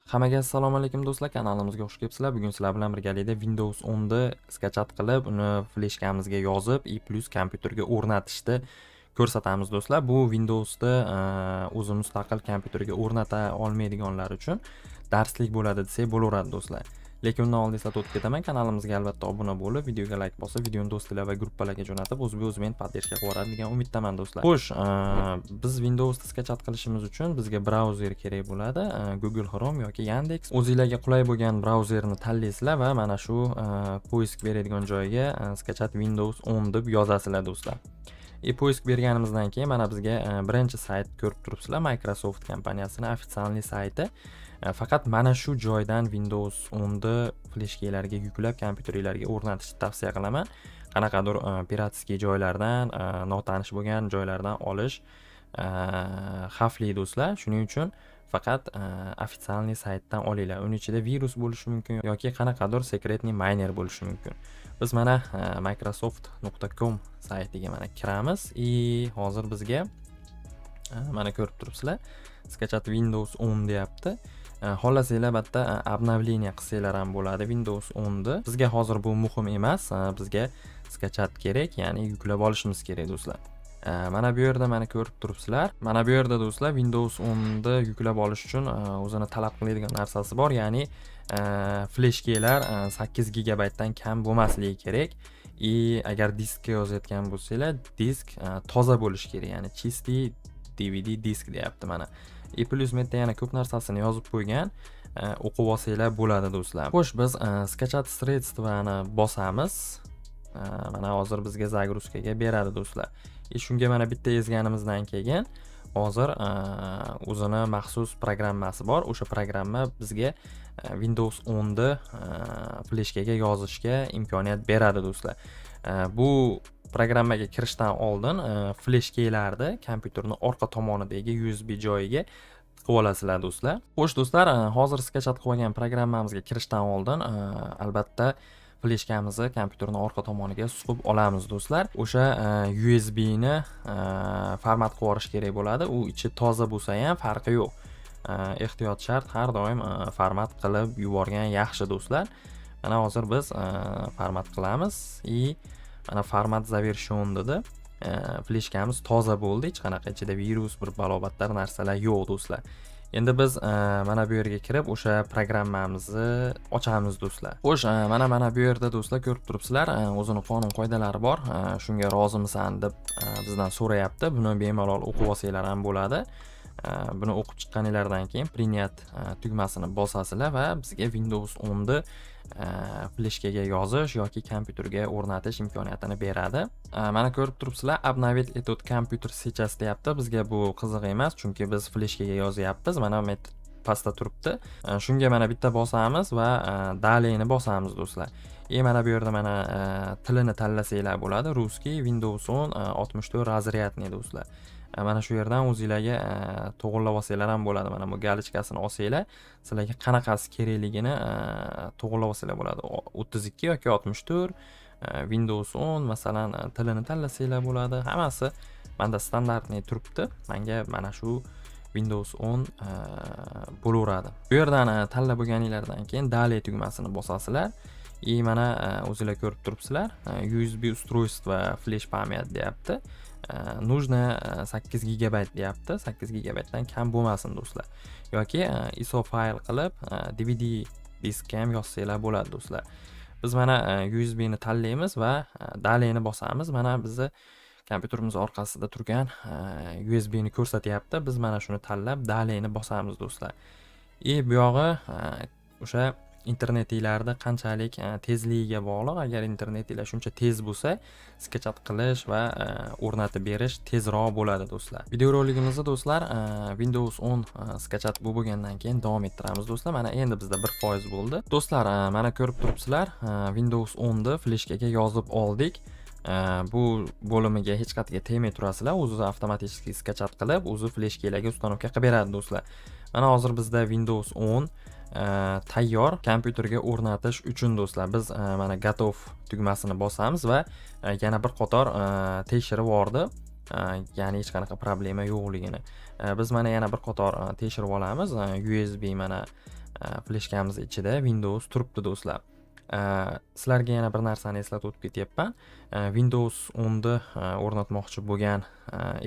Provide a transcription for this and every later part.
Hammaga assalomu alaykum do'stlar, kanalimizga xush kelibsizlar. Bugun sizlar bilan birgalikda Windows 10 ni skachat qilib, uni fleshkamizga yozib, plus kompyuterga o'rnatishni ko'rsatamiz do'stlar. Bu Windowsda o'zi mustaqil kompyuterga o'rnata olmaydiganlar uchun darslik bo'ladi desak bo'laveradi do'stlar. Lekin undan oldin eslatib o'tib ketaman, kanalimizga albatta obuna bo'lib, videoga like bosib, videoni do'stlar va gruppalarga jo'natib, o'zbek poddershka qilib yuboradi degan umiddaman do'stlar. Xo'sh, biz Windowsda skachat qilishimiz uchun bizga brauzer kerak bo'ladi. Google Chrome yoki Yandex. O'zingizlarga qulay bo'lgan brauzerni tanlaysizlar va mana shu poisk beradigan joyga skachat Windows 10 deb yozasizlar do'stlar. Poisk berganimizdan keyin mana bizga birinchi sayt ko'rib turibsizlar, Microsoft kompaniyasining ofitsial sayti. Faqat mana shu joydan Windows 10 ni fleshkalarga yuklab kompyuterlarga o'rnatishni tavsiya qilaman. Qanaqadir piratskiy joylardan, notanish bo'lgan joylardan olish xavfli do'stlar. Shuning uchun faqat ofitsial saytdan olinglar. Uning ichida virus bo'lishi mumkin yoki qanaqadir secretni miner bo'lishi mumkin. Biz mana microsoft.com saytiga mana kiramiz. Hozir bizga mana ko'rib turibsizlar. Skachat Windows 10 deyapti. Xohlasanglar albatta обновление qilsanglar ham bo'ladi Windows 10 ni. Bizga hozir bu muhim emas. Bizga skachat kerak, ya'ni yuklab olishimiz kerak do'stlar. Mana bu yerda mana ko'rib turibsizlar. Mana bu yerda do'stlar Windows 10 ni yuklab olish uchun o'zini talab qiladigan narsasi bor, ya'ni fleshkalar 8 GB dan kam bo'lmasligi kerak. Agar diskga yozayotgan bo'lsanglar, disk toza bo'lishi kerak, ya'ni чистый DVD disk deyapti mana. Plus metda yana ko'p narsasini yozib qo'ygan. O'qib olsanglar bo'ladi do'stlar. Xo'sh, biz skachat sredstvani bosamiz. Mana hozir bizga загрузкаga beradi do'stlar. Shunga mana bitta ezganimizdan keyin hozir o'zini maxsus programmasi bor. O'sha programma bizga Windows 10 ni fleshkaga yozishga imkoniyat beradi do'stlar. Bu programmaga kirishdan oldin fleshkalarni kompyuterning orqa tomonidagi USB joyiga tiqib olasizlar do'stlar. Xo'sh do'stlar, hozir skachat qilib olgan programmamizga kirishdan oldin albatta fleshkamizni kompyuterning orqa tomoniga suqib olamiz do'stlar. O'sha USB ni format qilib olish kerak bo'ladi. U ichi toza bo'lsa ham farqi yo'q. Ehtiyot shart, har doim format qilib yuborgan yaxshi do'stlar. Mana hozir biz format qilamiz. Mana format завершен dedi. Fleshkamiz toza bo'ldi. Hech qanaqa ichida virus, bir balobatlar narsalar yo'q do'stlar. Endi biz mana bu yerga kirib o'sha programmamizni ochamiz do'stlar. Xo'sh, mana bu yerda do'stlar ko'rib turibsizlar, o'zining qonun qoidalari bor. Shunga rozimisan deb bizdan so'rayapti. Buni bemalol o'qib olsanglar ham bo'ladi. Buni o'qib chiqqaninglardan keyin принять tugmasini bosasizlar va bizga Windows 10 ni fleshkaga yozish yoki kompyuterga o'rnatish imkoniyatini beradi. Mana ko'rib turibsizlar, обновить этот компьютер сейчас deyapti. Bizga bu qiziq emas, chunki biz fleshkaga yozyapmiz. Mana pastda turibdi. Shunga mana bitta bosamiz va daleyni bosamiz do'stlar. Mana bu yerda mana tilini tanlasanglar bo'ladi. Ruskiy, Windows 10, 64 razryadniy do'stlar. Mana shu yerdan o'zingizlarga to'g'rilab olsanglar ham bo'ladi. Mana bu galichkasini olsanglar, sizlarga qanaqasi kerakligini to'g'rilab olsanglar bo'ladi. 32 yoki 64, Windows 10 masalan tilini tanlasanglar bo'ladi. Hammasi menda standartni turibdi. Menga mana shu Windows 10 bo'laveradi. Bu yerdan tanlab bo'lganinglardan keyin daley tugmasini bosasizlar. Mana o'zingizlar ko'rib turibsizlar, USB устройство flash pamyat deyapti. Нужно 8 GB deyapti. 8 GB dan kam bo'lmasin do'stlar. Yoki ISO fayl qilib DVD diskga ham yozsanglar bo'ladi do'stlar. Biz mana USB ni tanlaymiz va daleyni bosamiz. Mana bizni kompyuterimiz orqasida turgan USB ni ko'rsatyapti. Biz mana shuni tanlab daleyni bosamiz do'stlar. Bu yog'i o'sha internetingizda qanchalik tezligiga bog'liq. Agar internetinglar shuncha tez bo'lsa, skachat qilish va o'rnatib berish tezroq bo'ladi do'stlar. Videoroligimizda do'stlar Windows 10 skachat bo'lgandan keyin davom ettiramiz do'stlar. Mana endi bizda 1% bo'ldi. Do'stlar, mana ko'rib turibsizlar, Windows 10 ni fleshkaga yozib oldik. Bu bo'limiga hech qatiga tegmay turasizlar. O'zi avtomatik skachat qilib, o'zi fleshkalarga ustanovka qilib beradi do'stlar. Mana hozir bizda Windows 10 tayyor kompyuterga o'rnatish uchun do'stlar biz mana готов tugmasini bosamiz va yana bir qator tekshirib yordi. Ya'ni hech qanaqa problema yo'qligini. Biz mana yana bir qator tekshirib olamiz. USB mana fleshkamiz ichida Windows turibdi do'stlar. Sizlarga yana bir narsani eslatib o'tib ketyapman. Windows 10 ni o'rnatmoqchi bo'lgan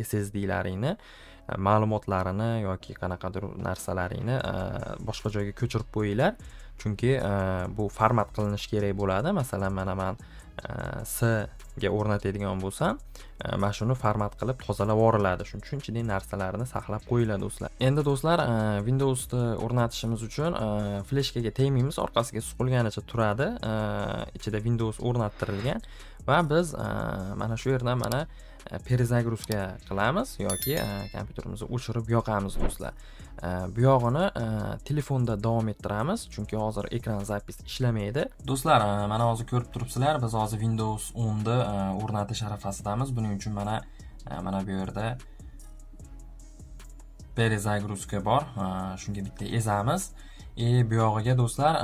SSDlaringni ma'lumotlarini yoki qanaqadir narsalaringni boshqa joyga ko'chirib qo'yinglar. Chunki bu format qilinishi kerak bo'ladi. Masalan, men C ga o'rnatadigan bo'lsam, mana shuni format qilib tozalab yuboriladi. Shuning uchun ichidagi narsalarni saqlab qo'yiladi do'stlar. Endi do'stlar, Windowsni o'rnatishimiz uchun fleshkaga tegmaymiz, orqasiga suqilganicha turadi. Ichida Windows o'rnattirilgan va biz mana shu yerdan mana перезагрузка qilamiz yoki kompyuterimizni o'chirib yoqamiz do'stlar. Bu yog'ini telefonda davom ettiramiz, chunki hozir ekran zapis ishlamaydi. Do'stlar, mana hozir ko'rib turibsizlar, biz hozir Windows 10 ni o'rnatish arafasidamiz. Buning uchun mana bu yerda перезагрузка bor. Shunga bitta ezamiz. Bu yog'iga do'stlar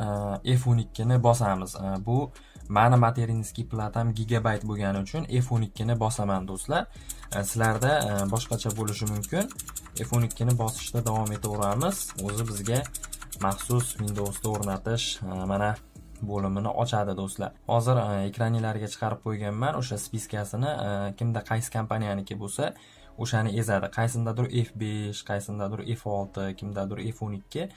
F12 ni bosamiz. Bu mani materinskiy platam gigabayt bo'lgani uchun F12 ni bosaman do'stlar. Sizlarda boshqacha bo'lishi mumkin. F12 ni bosishda davom etaveramiz. O'zi bizga maxsus Windowsda o'rnatish mana bo'limini ochadi do'stlar. Hozir ekraninglarga chiqarib qo'yganman o'sha spiskasini. Kimda qaysi kompaniyaniki bo'lsa, o'shani ezadi. Qaysindadir F5, qaysindadir F6, kimdadir F12.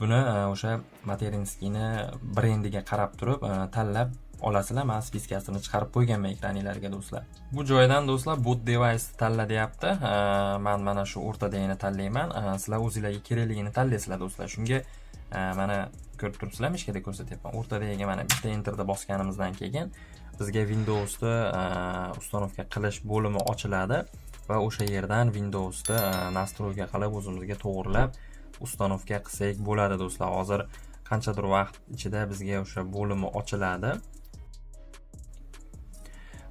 Buni o'sha materinskiyni brendiga qarab turib tanlab olasizlar. Men spiskasini chiqarib qo'yganman ekraninglarga do'stlar. Bu joydan do'stlar boot device tanla deyapti. Men mana shu o'rtadagini tanlayman. Sizlar o'zingizlarga kerakligini tanlaysizlar do'stlar. Shunga mana ko'rib turibsizlar, mishkada ko'rsatyapman. O'rtadagi mana bitta enterda bosganimizdan keyin bizga Windowsni ustanovka qilish bo'limi ochiladi va o'sha yerdan Windowsni nastroyga qilib o'zimizga to'g'rilab ustanovka qilsak bo'ladi do'stlar. Hozir qanchadir vaqt ichida bizga o'sha bo'limi ochiladi.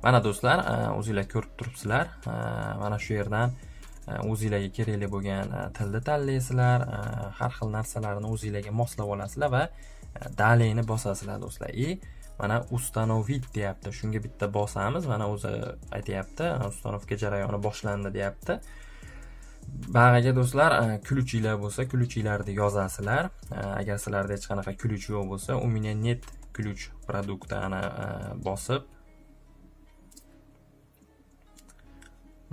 Mana do'stlar, o'zingizlar ko'rib turibsizlar. Mana shu yerdan o'zingizlarga kerakli bo'lgan tilni tanlaysizlar, har xil narsalarni o'zingizlarga moslab olasizlar va daleyni bosasizlar do'stlar. Mana ustanovit deyapti. Shunga bitta bosamiz. Mana o'zi aytayapti, ustanovka jarayoni boshlandi deyapti. Bag'aga do'stlar ключilar bo'lsa, ключilarni yozasizlar. Agar sizlarda hech qanaqa ключ yo'q bo'lsa, u meni net ключ produktini bosib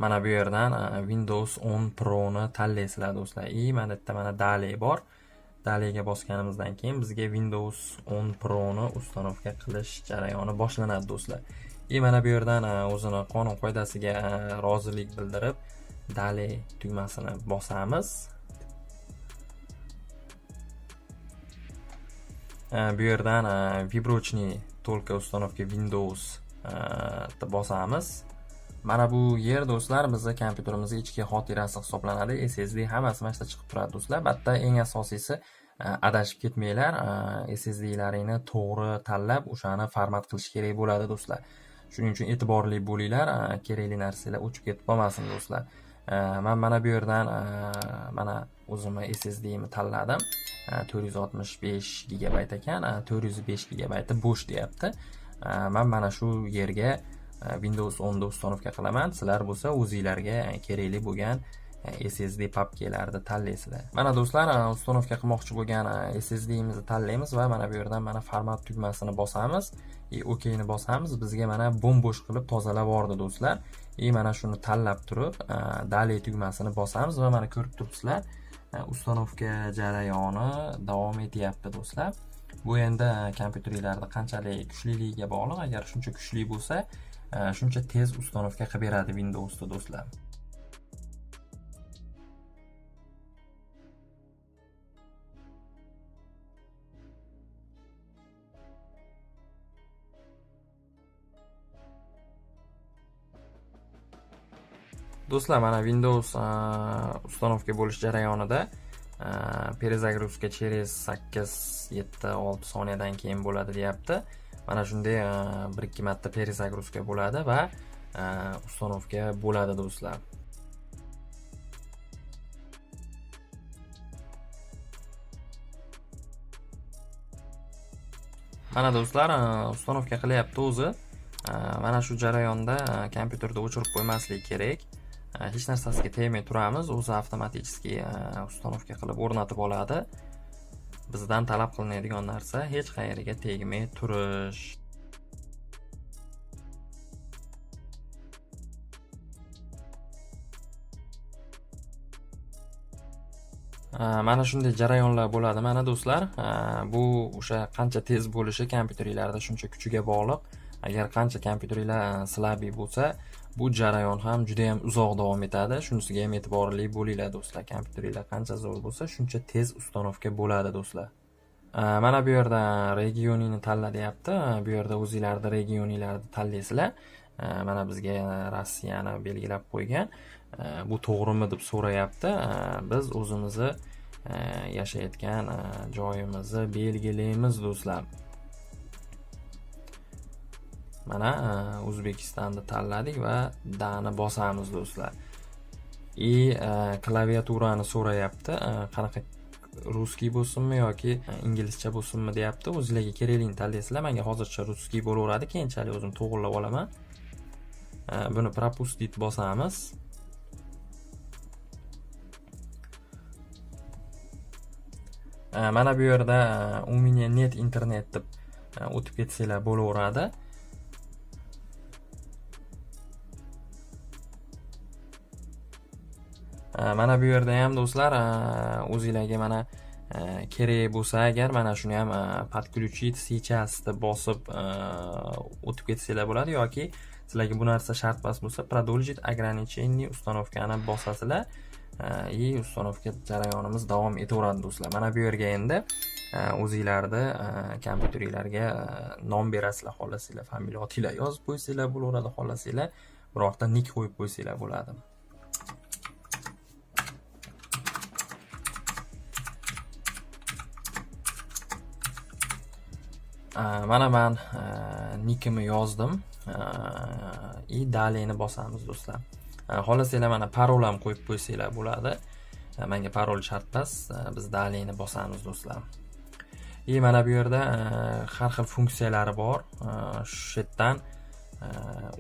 mana bu yerdan Windows 10 Pro ni tanlaysizlar do'stlar. Mana bitta mana daley bor. Daleyga bosganimizdan keyin bizga Windows 10 Pro ni ustanovka qilish jarayoni boshlanadi do'stlar. Mana bu yerdan o'zini qonun qoidasiga rozilik bildirib daley tugmasini bosamiz. Bu yerdan виброчный только установка Windows bosamiz. Mana bu yer do'stlar bizning kompyuterimizning ichki xotirasi hisoblanadi. SSD hammasi mana shunda chiqib turadi do'stlar. Bitta eng asosiysi adashib ketmanglar. SSDlaringni to'g'ri tanlab, o'shani format qilish kerak bo'ladi do'stlar. Shuning uchun e'tiborli bo'linglar, kerakli narsalar o'chib ketib qolmasin do'stlar. Men mana bu yerdan mana o'zimni SSD'ni tanladim. 465 GB ekan, 405 GB bo'sh deyapti. Men mana shu yerga Windows 10 da ustanovka qilaman. Sizlar bo'lsa o'zingizlarga kerakli bo'lgan SSD papkalarni tanlaysizlar. Mana do'stlar, ustanovka qilmoqchi bo'lgan SSD'imizni tanlaymiz va mana bu yerdan mana format tugmasini bosamiz. OK ni bosamiz. Bizga mana bo'sh qilib tozalab yubordi do'stlar. Mana shuni tanlab turib, daley tugmasini bosamiz va mana ko'rib turibsizlar, ustanovka jarayoni davom etyapti do'stlar. Bu endi kompyuterlarda qanchalik kuchliligiga bog'liq. Agar shuncha kuchli bo'lsa, shuncha tez ustanovka qilib beradi Windowsda do'stlar. Do'stlar, mana Windows ustanovka bo'lish jarayonida перезагрузка через 8-7-6 soniyadan keyin bo'ladi deyapti. Mana shunday 1-2 marta перезагрузка bo'ladi va ustanovka bo'ladi do'stlar. Mana do'stlar, ustanovka qilyapti o'zi. Mana shu jarayonda kompyuterni o'chirib qo'ymaslik kerak. Hech narsasiga tegmay turamiz. O'zi avtomatik ustanovka qilib o'rnatib oladi. Bizdan talab qilinadigan narsa hech qayeriga tegmay turish. Mana shunday jarayonlar bo'ladi mana do'stlar. Bu o'sha qancha tez bo'lishi kompyuteringlarda shuncha kuchiga bog'liq. Agar qancha kompyuteringlar slabiy bo'lsa, bu jarayon ham juda ham uzoq davom etadi. Shunisiga ham e'tiborli bo'linglar do'stlar. Kompyuteringlar qancha zo'r bo'lsa, shuncha tez ustanovka bo'ladi do'stlar. Mana bu yerda regioningni tanla deyapti. Bu yerda o'zingizlarning regioninglarni tanlaysizlar. Mana bizga Rossiyani belgilab qo'ygan. Bu to'g'rimi deb so'rayapti. Biz o'zimizni yashayotgan joyimizni belgilaymiz do'stlar. Mana O'zbekistonni tanladik va dani bosamiz do'stlar. Klaviaturani so'rayapti. Qanaqa ruskiy bo'lsinmi yoki inglizcha bo'lsinmi deyapti. O'zingizlarga kerakligini tanlaysizlar. Menga hozircha ruskiy bo'laveradi, keyinchalik o'zim to'g'rilab olaman. Buni propustit bosamiz. Mana bu yerda u меня net internet deb o'tib ketsanglar bo'laveradi. Mana bu yerda ham do'stlar o'zingizlarga mana kerak bo'lsa agar mana shuni ham подключить сейчас deb bosib o'tib ketsanglar bo'ladi yoki sizlarga bu narsa shart emas bo'lsa продолжить ограничение установкani bosasizlar. Ustanovka jarayonimiz davom etaveradi do'stlar. Mana bu yerga endi o'zingizlarni kompyuteringlarga nom berasizlar, xohlasanglar familiya otinglar yozib qo'ysanglar bo'laveradi, xohlasanglar biroqda nick qo'yib qo'ysanglar bo'ladi. Mana men nickimni yozdim. Dalini bosamiz do'stlar. Xohlasanglar mana parol ham qo'yib qo'ysanglar bo'ladi. Menga parol shart emas, biz dalini bosamiz do'stlar. Mana bu yerda har xil funksiyalari bor. Shu yerdan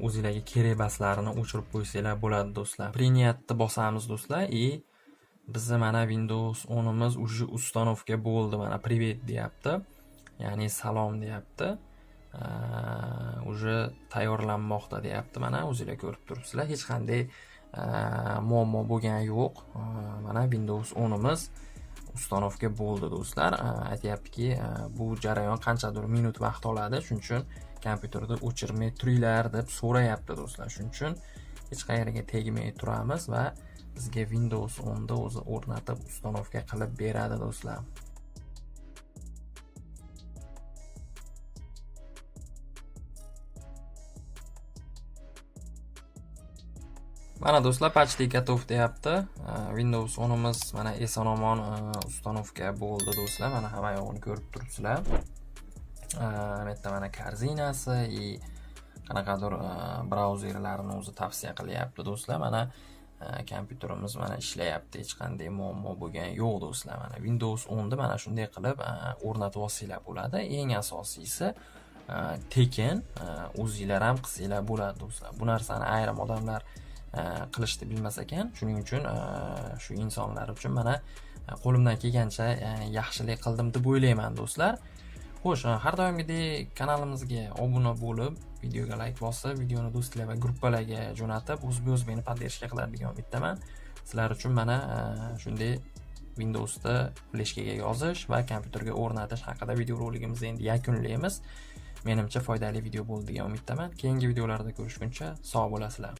o'zingizlarga kerak baslarini o'chirib qo'ysanglar bo'ladi do'stlar. Принятni bosamiz do'stlar. Bizni mana Windows 10imiz уже ustanovka bo'ldi. Mana привет deyapti. Ya'ni salom deyapti. Уже tayyorlanmoqda deyapti. Mana o'zingizlar ko'rib turibsizlar. Hech qanday muammo bo'lgani yo'q. Mana Windows 10imiz ustanovka bo'ldi do'stlar. Aytayaptiki, bu jarayon qanchadir minut vaqt oladi. Shuning uchun kompyuterni o'chirmay turinglar deb so'rayapti do'stlar. Shuning uchun hech qayerga tegmay turamiz va bizga Windows 10 da o'zi o'rnatib ustanovka qilib beradi do'stlar. Mana do'stlar, почти готов deyapti. Windows 10imiz mana eson-omon ustanovka bo'ldi do'stlar. Mana hamma yog'ini ko'rib turibsizlar. Bu yerda mana korzinasi qanaqadir brauzerlarni o'zi tavsiya qilyapti do'stlar. Mana kompyuterimiz mana ishlayapti. Hech qanday muammo bo'lgani yo'q do'stlar. Mana Windows 10 da mana shunday qilib o'rnatib olsanglar bo'ladi. Eng asosiysi tekin o'zingizlar ham qilsanglar bo'ladi do'stlar. Bu narsani ayrim odamlar qilishni bilmas ekan. Shuning uchun shu insonlar uchun mana qo'limdan kelgancha yaxshilik qildim deb o'ylayman do'stlar. Xo'sh, har doimgidek kanalimizga obuna bo'lib, videoga like bosib, videoni do'stlar va gruppalarga jo'natib, o'z meni poddershka qiladigan umiddaman. Sizlar uchun mana shunday Windowsda fleshkaga yozish va kompyuterga o'rnatish haqida videorolikimizni endi yakunlaymiz. Menimcha foydali video bo'ldi degan umiddaman. Keyingi videolarda ko'rishguncha sog' bo'lasizlar.